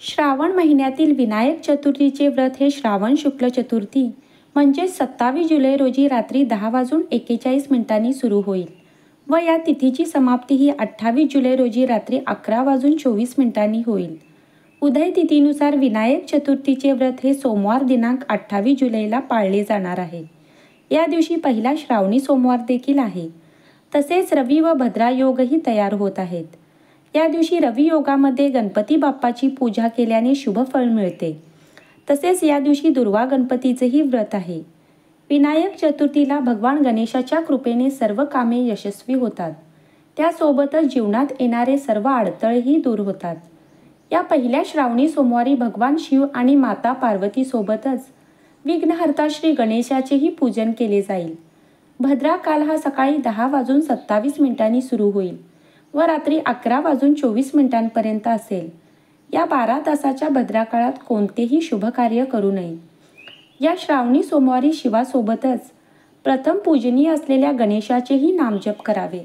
श्रावण महिन्यातील विनायक चतुर्थीचे व्रत हे श्रावण शुक्ल चतुर्थी म्हणजे 27 जुलै रोजी रात्री 10:41 सुरू होईल व या तिथीची समाप्ती ही 28 जुलै रोजी रात्री 11:24 होईल. उदय तिथीनुसार विनायक चतुर्थीचे व्रत हे सोमवार दिनांक 28 जुलैला पाळले जाणार आहे. या दिवशी पहिला श्रावणी सोमवार देखील आहे. तसेच रवी व भद्रा योगही तयार होत आहेत. या दिवशी रवी योगामध्ये गणपती बाप्पाची पूजा केल्याने शुभ फळ मिळते. तसेच या दिवशी दुर्वा गणपतीचेही व्रत आहे. विनायक चतुर्थीला भगवान गणेशाच्या कृपेने सर्व कामे यशस्वी होतात. त्यासोबतच जीवनात येणारे सर्व अडथळेही दूर होतात. या पहिल्या श्रावणी सोमवारी भगवान शिव आणि माता पार्वती सोबतच विघ्नहर्ता श्री गणेशाचेही पूजन केले जाईल. भद्रा काल हा सकाळी 10:27 सुरू होईल व रात्री 11:24 असेल. या 12 तासाच्या भद्रा काळात कोणतेही शुभ कार्य करू नये. या श्रावणी सोमवारी शिवासोबतच प्रथम पूजनीय असलेल्या गणेशाचेही नामजप करावे.